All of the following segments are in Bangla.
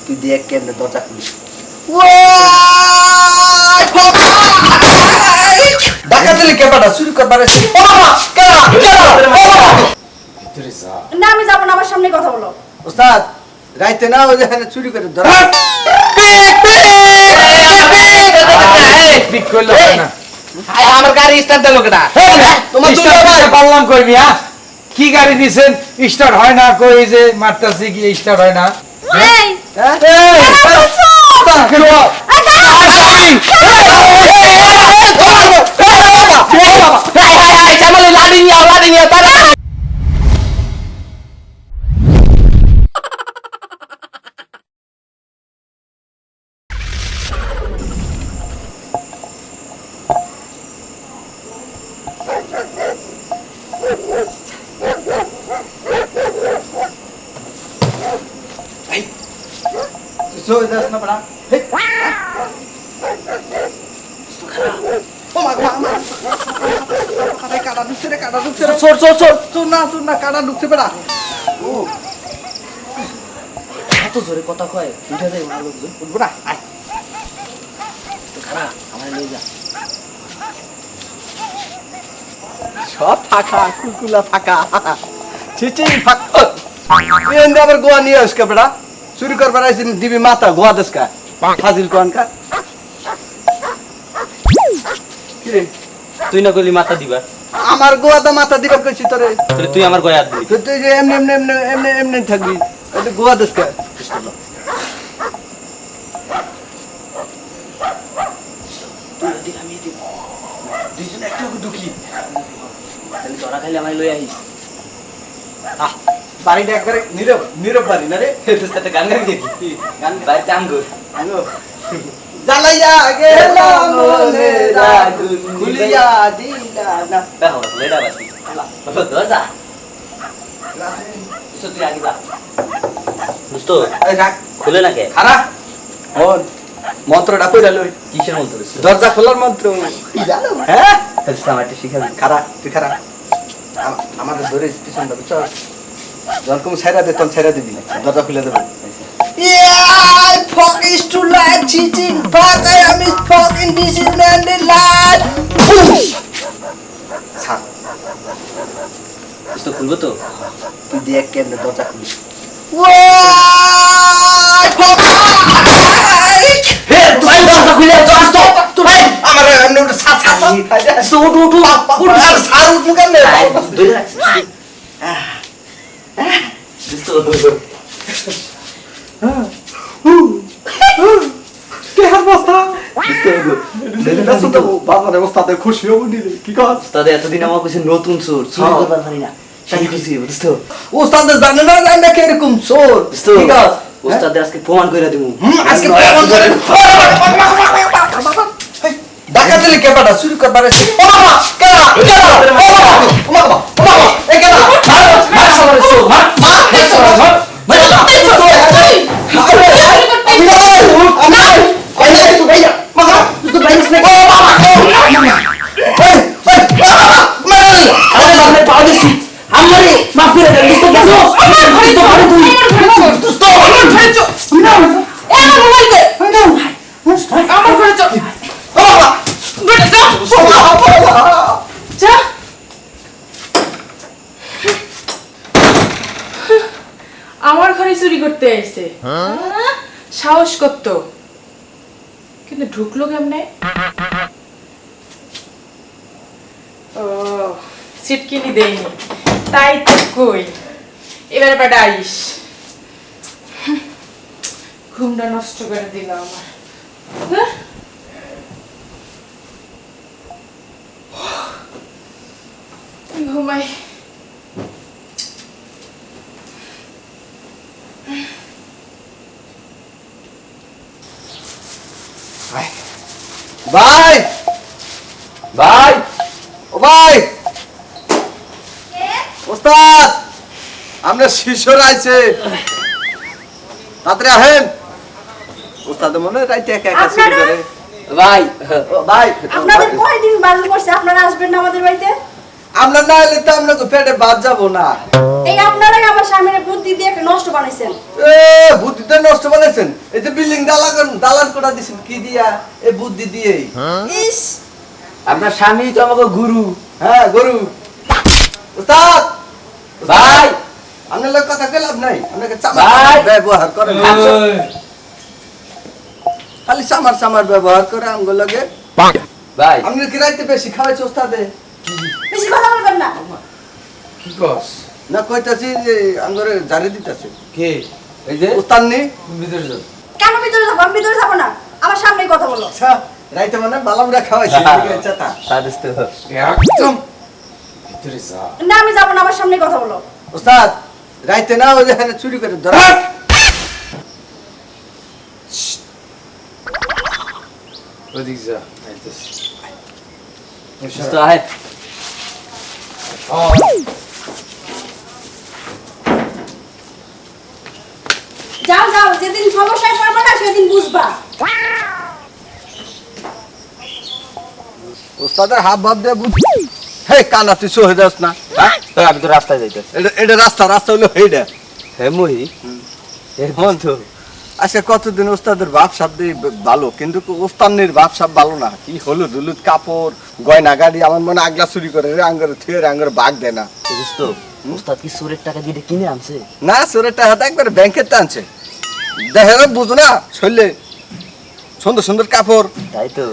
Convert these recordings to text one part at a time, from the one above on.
তুই দেখ কেমনে দরজা খুলিস। ডাকা দিলে কেবাটা চুরি করবার এসে না আমি যাবো না, আমার সামনে কথা বলো। ওস্তাদ রাইতে না ওই যেখানে চুরি করে ধরা আমার গাড়ি স্টার্ট দিল কেটা? তোমার পারলাম করবি। হ্যাঁ কি গাড়ি দিছেন? স্টার্ট হয় না, কই যে মারতাছি কি স্টার্ট হয় না? এই লাড়ি নিয়ে তারা Rồi ra nó bả. Hết. Ô mà. Kada ঢুকছে রে, kada ঢুকছে রে। চোর না kada ঢুকছে বড়া। ও। এত জোরে কথা কয়, উঠে যায় ওরা লোকজন। উঠবো না, আয়। তো খারাপ, আমার নিয়ে যা। সব ফাঁকা, কুলকুলা ফাঁকা। চিচি ফাঁকা। এন্ড আবার গোয়া নিয়ে আসকে বড়া। চুরি করবার আইছেন দিবি মাথা গোয়া দেশকা ফাজিল কোনকা কি রে তুই না কইলি মাথা দিবা, আমার গোয়াটা মাথা দিবার কইছি তোরে, তাহলে তুই আমার গয়া দিবি। তুই যে এমনি থাকবি এটা গোয়া দেশকা তুই দিক আমি দিক দুইজন একটা দুকি তাহলে ধরা খাইলে আমায় লই আইস। বাড়িটা একবারে নীরব বাড়ি না রে, তোর সাথে গান গাবি দেখি, গান বাড়িতে আঙ্গুর জ্বালাইয়া গেলাম মনের আগুন খুলিয়া দিলা না। দেখো লেডা বাসি দরজা তুই আগে যা দোস্ত, খুলে না কে খারা ওর মন্ত্রটা কইরা লই। কিসের মন্ত্র? দরজা খোলার মন্ত্র কি জানো? হ্যাঁ আমার একটা শিখাবি? খারা তুই খারা আমাদের ধরে পিছনটা বুঝছো, যখন তুমি ছাইরা দে তখন ছাইরা দিবি, দরজা খুলে দেবে। Yeah, fuck is too light, cheating, fuck, I am is fucking, this is man the light. ছাড় দোস্ত খুলবো তো? তুই দেখ কেমনে দরজা খুলিস। খুশি হবো নিলে কি কাজ? তাদের এতদিন আমার কাছে নতুন চোর চুরি করবার পারি না, সেই খুশি বুঝতো। ওস্তাদ জানে না জানে কিরকম চোর ঠিক আছে, ওস্তাদের আজকে প্রমাণ করে দিব। আজকে ডাকা দিলে কেবাটা চুরি করবার এসে আমার ঘরে চুরি করতে আইছে, সাহস করতো, কিন্তু ঢুকলো কেমনে? ও সিটকিনি দেয়নি, তাই তো কই এবারে বেটা আইস। ঘুমটা নষ্ট করে দিল আমার। ঘুমাই। ভাই ভাই ও ভাই ওস্তাদ আমরা শিশর আইছে তাড়াতাড়ি আহেন। ওস্তাদ মনে রাইতে একা একা চুরি করে। ভাই ও ভাই আপনাদের কয়দিন বারণ করছে আপনারা আসবেন না আমাদের বাড়িতে? আমরা না এলে তো আমরা তো পেটে বাদ যাবো না। এই আপনারাই আমার স্বামীর বুদ্ধি দিয়ে একটা নষ্ট বানাইছেন। বুদ্ধিটা নষ্ট বানাইছেন। কি দিয়া এই বুদ্ধি দিয়েই ইস আপনার স্বামী তো আমাকে গুরু। হ্যাঁ গরু উস্তাদ ভাই আপনার লোক কথা গেলাম নাই আপনাকে ভাই! ব্যবহার করেন খালি চামার ব্যবহার করে আমগুলো লাগে ভাই আপনার কি রাইতে বেশি খাওয়াইছে ওস্তাদে বেশি কথা বলবেন না কি কস না কইতাছি যে আমগরে জারি দিতেছে কে এই যে ওস্তাদ নি ভিতরে যাও কেন ভিতরে যাবো আমি ভিতরে যাবো না আমার সামনেই কথা বলো আচ্ছা রাইতে মানে বালামুড়া খাওয়াইছে ঠিক আছে তা সাদিস তো একদম ভিতরে যা না আমি যাবো না আমার সামনেই কথা বলো ওস্তাদ রাইতে না ওই যেখানে চুরি করে ধরা ওদিক যা আইতেছি তো আয় যাও যাও যেদিন সমস্যায় পড়বে না সেদিন বুঝবা ওস্তাদের হাব ভাব দিয়ে বুঝ হে কানা তুই সহে যাস না হ্যাঁ? আমি তো রাস্তায় যাইতেছি। এটা রাস্তা হলো এইটা হ্যাঁ মহি হন তো আচ্ছা কতদিন ওস্তাদের বাপ সাপ দিয়ে ভালো কিন্তু ওস্তানের বাপ সাপ ভালো না কি হলুদ হলুদ কাপড় গয়না গাড়ি আমার মনে আগলা চুরি করে রে আঙ্গরে থুয়ে আঙ্গরে বাঘ দেয় না বুঝিস তো উস্তাদ কি সুরের টাকা দিয়ে কিনে আনছে? না চোরের টাকা একবার ব্যাংকের টানছে দেখে না বুঝো না শরীরে সুন্দর সুন্দর কাপড় তাই তো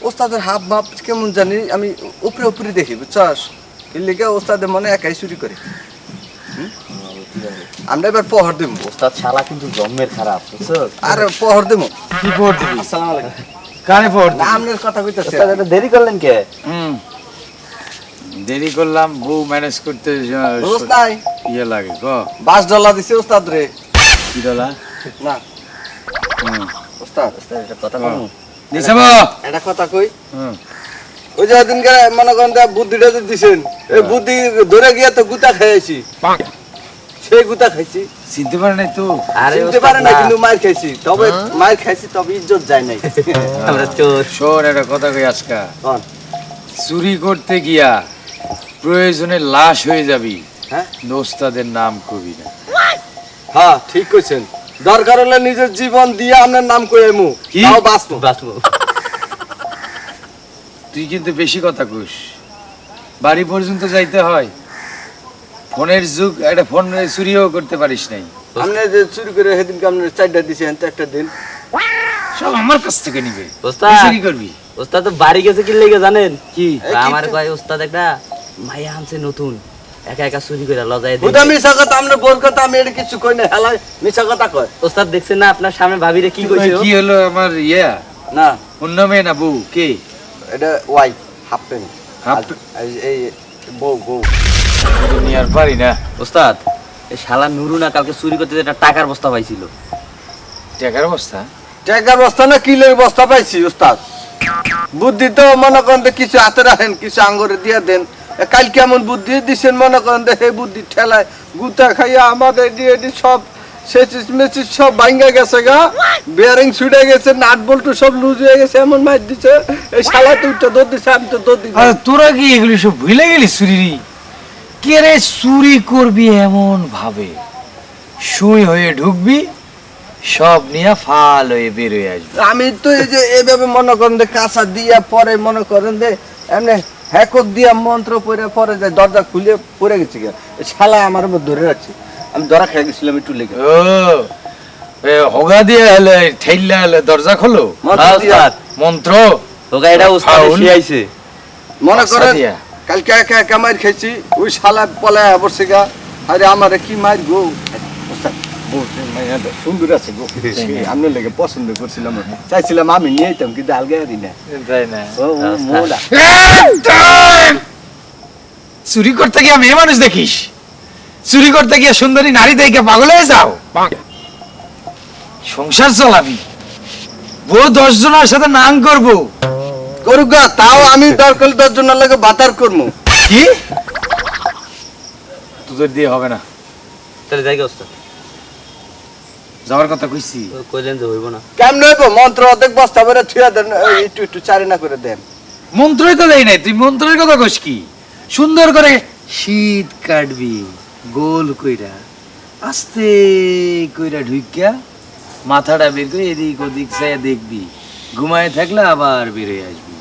ওস্তাদের হাব ভাব কেমন জানি আমি উপরে উপরে দেখি বুঝছস এর লিগে ওস্তাদের মনে একাই চুরি করে আমরা এবার পহর দেবো উস্তাদ শালা কিন্তু জন্মের খারাপ বুঝছো? আর পহর দেবো কি পড় দিবি আসসালামু আলাইকুম কানে পড় না আপনার কথা কইতাছে উস্তাদ এত দেরি করলেন কে? দেরি করলাম বউ ম্যানেজ করতে বুঝছ নাই ইয়ে লাগে গ $5 দিছে ওস্তাদ রে কি ডলা না ওস্তাদ উস্তাদ একটা কথা বলবো? দিছাব এটা কথা কই ওই যে দিনকে মনে করেন বুদ্ধিটা যে দিছেন এই বুদ্ধি ধরে গিয়ে তো গুতা খাইছি সেই গুতা খাইছি চিনতে পারে নাই তো আরে চিনতে উস্তাদ পারে না না, কিন্তু মার খাইছি তবে মার খাইছি তবে ইজ্জত যায় নাই আমরা চোর। শোন একটা কথা কই আজকা কোন? চুরি করতে গিয়া প্রয়োজনে লাশ হয়ে যাবি হ্যাঁ দোস্তাদের নাম কবি না হ্যাঁ ঠিক কইছেন দরকার হলে নিজের জীবন দিয়ে আপনার নাম কইমু কি? তাও বাঁচবো বাঁচবো। তুই কিন্তু বেশি কথা কইস বাড়ি পর্যন্ত যাইতে হয় ফোনের যুগ একটা ফোন চুরিও করতে পারিস নাই আপনি যে চুরি করে সেদিনকে আপনার 4টা দিছেন তো একটা দিন সব আমার কাছ থেকে নিবে ওস্তাদ তুই চুরি করবি উস্তাদ তো বাড়ি গেছে কি লেগে জানেন? কি এই কি আমার তো- কয় উস্তাদ একটা মাইয়া আনছে নতুন একা একা চুরি করে লজায় ওটা মিছা কথা আপনার বোর কথা আমি এটা কিছু কই না হেলা মিছা কথা কয় উস্তাদ দেখছেন না আপনার সামনে ভাবিরে কি কইছে ও? কি হলো আমার ইয়া না অন্য মেয়ে না বউ কে এটা ওয়াই হাফ প্যান্ট হাফ এই বউ নিয়ে আর পারি না উস্তাদ এই শালা নুরু না কালকে চুরি করতে যে একটা টাকার বস্তা পাইছিল। টাকার অবস্থা টাকার বস্তা না কিলের বস্তা পাইছি উস্তাদ বুদ্ধি তো মনে করেন তো কিছু হাতে রাখেন কিছু আঙ্গুরে দিয়ে দেন কাল কেমন বুদ্ধি দিছেন মনে করেন তো সেই বুদ্ধি ঠেলায় গুতা খাইয়া আমাদের এডি সব সেচিস মেচিস সব ভাঙ্গা গেছে গা বেয়ারিং ছুটে গেছে নাট বল্টু সব লুজ হয়ে গেছে এমন মার দিছে এই শালা তো উঠে দৌড় দিছে আমি তো দৌড় দিই আর তোরা কি এগুলি সব ভুলে গেলি চুরি কে রে চুরি করবি এমন ভাবে সুই হয়ে ঢুকবি সব নিয়ে ফাল হয়ে বের হয়ে আসবি আমি তো এই যে এইভাবে মনে করেন যে কাঁচা দিয়া পরে মনে করেন যে এমনি হ্যাকক দিয়া মন্ত্র পরে পরে যায় দরজা খুলে পড়ে গেছে গিয়া এই শালা আমার উপর ধরে রাখছে আমি ধরা খেয়ে গেছিলাম একটু লেগে ও এ হগা দিয়ে হলে ঠেললে হলে দরজা খোলো মন্ত্র হ্যাঁ, দিয়া। উস্তাদ মন্ত্র ওকে এটা উস্তাদ ফাউল। শিয়াইছে। মনে আচ্ছা করেন দিয়া। কালকে একা একা মার খাইছি ওই শালা পলায় বসে গা আরে আমারে কি মার গো ওস্তাদ, বউ, মাইয়াটা সুন্দর আছে গো আমি লেগে পছন্দ করছিলাম চাইছিলাম আমি নিয়ে যেতাম কিন্তু আলগে আরি না তাই না ও মোলা একদম! চুরি করতে গিয়ে মেয়ে মানুষ দেখিস চুরি করতে গিয়ে সুন্দরী নারী দেখে পাগল হয়ে যাও সংসার চালাবি বউ 10 জনের সাথে নাং করবো করুক গা, তাও আমি দরকার 10 জনের লাগে বাতার করবো কি তোদের দিয়ে হবে না তাহলে যাই গে উস্তাদ। যাওয়ার কথা কইছি ও কইলেন যে হইব না। কেমন হইব মন্ত্র অর্ধেক বস্তা ভরে থুয়া দেন একটু একটু চারিনা করে দেন মন্ত্রই তো দেয় নাই তুই মন্ত্রের কথা কইস কি সুন্দর করে শীত কাটবি গোল কইরা আস্তে কইরা ঢুকিয়া মাথাটা বের করে এদিক ওদিক চাইয়া দেখবি ঘুমায় থাকলে আবার বেরিয়ে আসবি,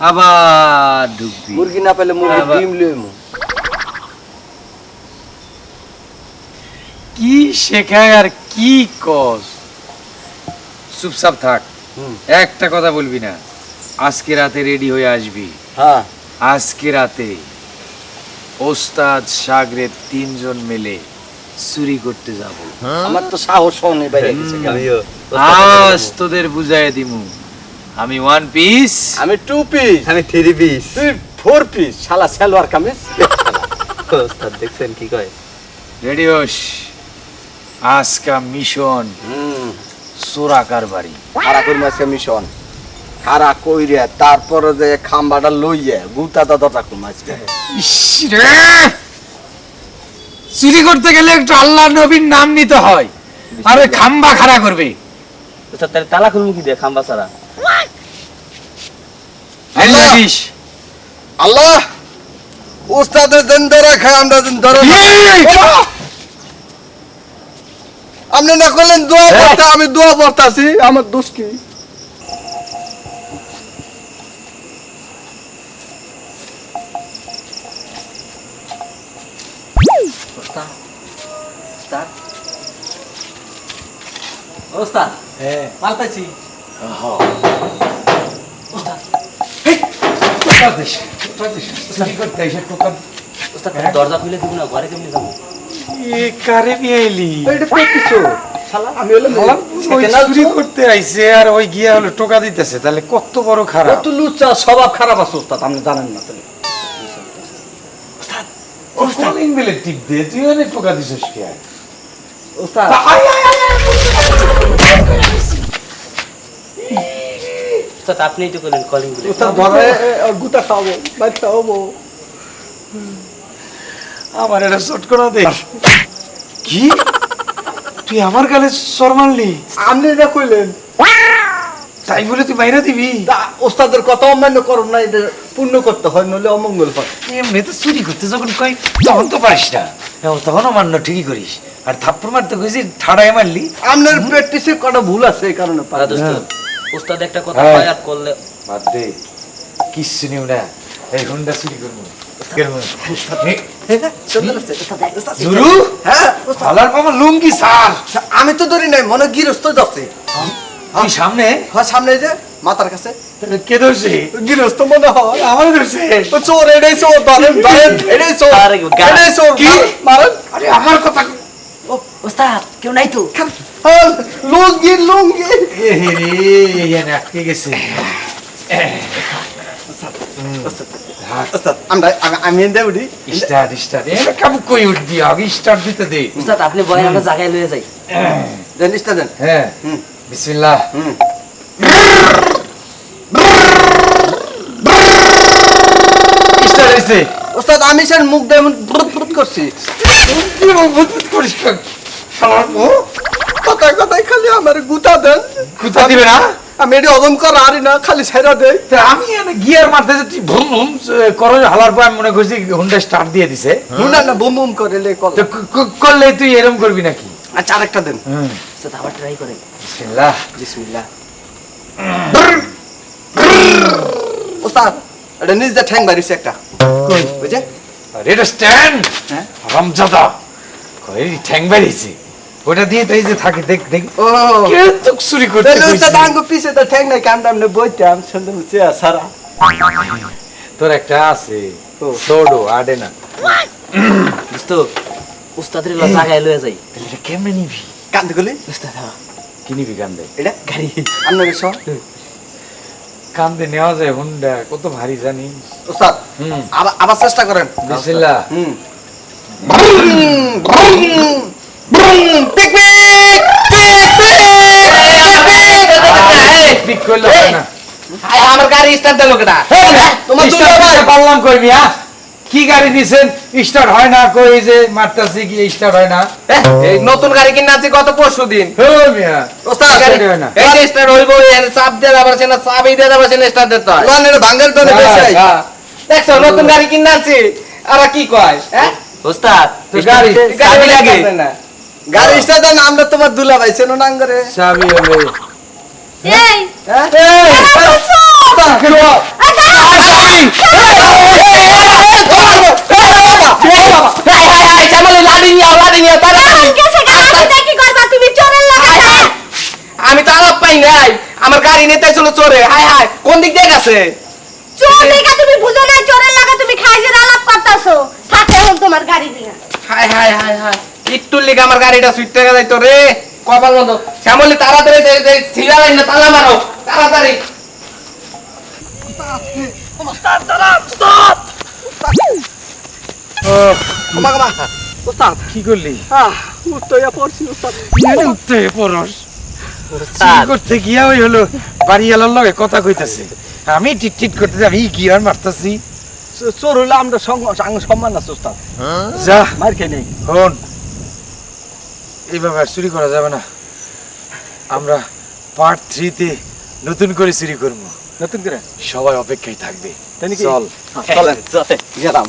আবার ঢুকবি। মুরগি না পেলে মুরগি আবার- ডিম লইমু। কি শেখায় আর কি কস? চুপচাপ থাক, একটা কথা বলবি না। আজকে রাতে রেডি হয়ে আসবি। হ্যাঁ আজকে রাতে ওস্তাদ শাগরেদ 3 জন মিলে চুরি করতে যাব। আমার তো সাহস নেই বাইরে গেছে কেন? আজ তোদের বুঝাই দিমু, আমি 1 পিস, আমি 2 পিস, আমি 3 পিস। তুই 4 পিস। শালা সালোয়ার কামিজ। ওস্তাদ দেখছেন কি কয়? রেডি হোস। আজকা মিশন চোরা কারবারি। খারা করি মাসে মিশন খারা কইরে তারপরে যে খাম্বাটা লইয়ে গুতাটা দটা কমাইছে। ইস রে! চুরি করতে গেলে একটু আল্লাহ নবীর নাম নিতে হয়, আর ওই খাম্বা খাড়া করবে। ওস্তাদ তাহলে তালা খুলমু কি দিয়ে খাম্বা ছাড়া? আল্লাহ দিস। আল্লাহ উস্তাদের দিন ধরে খায় আমরা দিন ধরে আপনি না করলেন দোয়া পড়তে, আমি দোয়া পড়তাছি। আমার দোষ কি? ওস্তাদ ওস্তাদ ওস্তাদ হ্যাঁ, মাল পাইছি। ওস্তাদ দরজা খুলে দিব না, ঘরে কেমনে যাবো? এ কারে নিয়ে এলি? এটা পেট কিছু শালা আমি হলো বললাম, ওই চুরি করতে আইছে আর ওই গিয়া হলো টোকা দিতেছে, তাহলে কত বড় খারাপ। কত লুচ্চা স্বভাব খারাপ আছে উস্তাদ, আপনি জানেন না। তাহলে কলিং বেলে টিপ দে, তুই অনেক টোকা দিছিস কে? উস্তাদ ওস্তাদ আপনিই তো করেন কলিং বলে। উস্তাদ ঘরে গুতা খাওয়াবো, বাইর খাওয়াবো। আমার এটা শট করে দে। কি? তুই আমার গালে সর মারলি? আপনি এটা কইলেন তাই বলে তুই বাইরে দিবি? ওস্তাদের কথা অমান্য করো না, এটা পূর্ণ করতে হয়, নইলে অমঙ্গল হয়। এমনি তো চুরি করতে যখন কই তখন তো পারিস না, তখন অমান্য ঠিকই করিস। আর থাপ্পড় মারতে কইছি ঠাড়ায় মারলি। আপনার প্র্যাকটিসে কটা ভুল আছে এই কারণে পারা দাদা দোস্ত, ওস্তাদ একটা কথা হ্যাঁ। কয় আর করলে বাদ দে, কিচ্ছু নিও না। এই হুন্ডা চুরি করবো। জুরু, হ্যাঁ হালার মামা লুঙ্গি সার। আমি তো ধরি নাই, মনে গৃহস্থ যাচ্ছে। তুই সামনে? হ্যাঁ সামনে যে মাথার কাছে কে ধরছে? গৃহস্থ মনে হয়। আমার ধরছে। ও চোর, এটাই চোর, ধরেন ধরেন, এটাই চোর, আরে গা- এটাই চোর। কি? মারেন। আরে আমার কথা ওস্তাদ কেউ নাই তো? হ্যাঁ, লুঙ্গি লুঙ্গি। এ হে রে, এখানে আটকে গেছে। ওস্তাদ আমি এনে উঠি। স্টার্ট স্টার্ট, এটা কাবু কই উঠবি? আগে স্টার্ট দিতে দে। ওস্তাদ আপনি বয় আমরা জায়গায় লয়ে যাই। দেন স্টার্ট দেন। হ্যাঁ, হুম। বিসমিল্লাহ। হুম। স্টার্ট হইছে। ওস্তাদ আমি স্যার মুখ দিয়ে এমন ভুরুত ভুরুত করছি। তুই বুঝবুঝ করিস কেন? শালার পো। কথায় কথায় খালি আমার গুতা দেন। কুতা দিবে না? আমি এটি হজম করা হারি না, খালি ছাইরা দেয়। তা আমি এনে গিয়ার মারতে যে তুই ভুম ভুম করো হালার পর আমি মনে করছি হুন্ডা স্টার্ট দিয়ে দিছে। না না বুম বুম করে লে কল। তো করলে তুই এরকম করবি নাকি? আচ্ছা আরেকটা দেন। ওস্তাদ আবার ট্রাই করেন। বিসমিল্লাহ। বিসমিল্লাহ। ওস্তাদ এটা নিজ দা ঠ্যাং বাড়িছে একটা। কই? বুঝে? Red stand. হ্যাঁ। রামজাদা। কই ঠ্যাং বাড়িছে? ওটা দিয়ে তাই যে থাকে, দেখ দেখ। ও কে তো চুরি করতে তাহলে কইছে? ওস্তাদ আঙ্গু পিছে তো ঠ্যাং নাই, কামটা আমনে বইতাম শুনতে মুছে সারা। তোর একটা আছে ও। ছোড়ো আডে না। দোস্ত ওস্তাদের জায়গায় লয়ে যাই। তাহলে এটা কেমনে নিবি? কান্দে গলি ওস্তাদ হ্যাঁ। কি নিবি কান্দে? এটা গাড়ি আপনার সহ। কান্দে নেওয়া যায় হুন্ডা, কত ভারী জানিস? ওস্তাদ হুম। আবার আবার চেষ্টা করেন। বিসমিল্লাহ। হুম। পিকনিক পিক করলে হবে না। আমার গাড়ি স্টার্ট দিল কেডা? তোমার দুলা স্টার্ট ভাই দিতে পারলাম কই মিয়া? কি গাড়ি নিছেন? স্টার্ট হয় না, কই যে মারতাছি কি স্টার্ট হয় না? এই নতুন গাড়ি কিনে আছি গত পরশুদিন। ও মিয়া, ওস্তাদ গাড়ি start হয় না। এই যে স্টার্ট হইবো, এর চাপ দিয়ে আবার সেনা চাবি দিয়ে আবার সেনা স্টার্ট দিতে হয়। লোনের ভাঙের তো বেশাই। দেখছো নতুন গাড়ি কিনে আছি, আর কি কয়? হ্যাঁ ওস্তাদ তো গাড়ি গাড়ি লাগে না। গাড়ি স্টার্ট দেন, আমরা তোমার দুলা ভাই চেনো না করে। চাবি হলে এই হ্যাঁ কি করবা তুমি চোরের লাগে আমি তো আলাপ পাই নাই আমার গাড়ি নেতাই চলো চোরে হায় হায় কোন দিক দিয়ে গেছে চোর দেখা তুমি বুঝো না চোরের লাগে তুমি খাইজের আলাপ করতাছো থাকে এখন তোমার গাড়ি নিয়ে হায় হায় হায় হায় একটু লিগে আমার গাড়িটা সুইটে গেছে তো রে কপাল মতো শ্যামলি তাড়াতাড়ি ছিলা লাইন না তালা মারো তাড়াতাড়ি কি করলি উত্তয়া পড়ছি উস্তাদ উঠতে পরশ চুরি করতে গিয়া ওই হলো বাড়ি এলার লগে কথা কইতাছে আমি টিট করতে আমি কি আর মারতাছি চোর হইলে আমরা সম্মান আছে উস্তাদ যা মার খেয়ে নেই হন এইভাবে আর চুরি করা যাবে না আমরা পার্ট 3 তে নতুন করে চুরি করবো নতুন করে সবাই অপেক্ষায় থাকবে তাই নাকি? চল চলেন গেলাম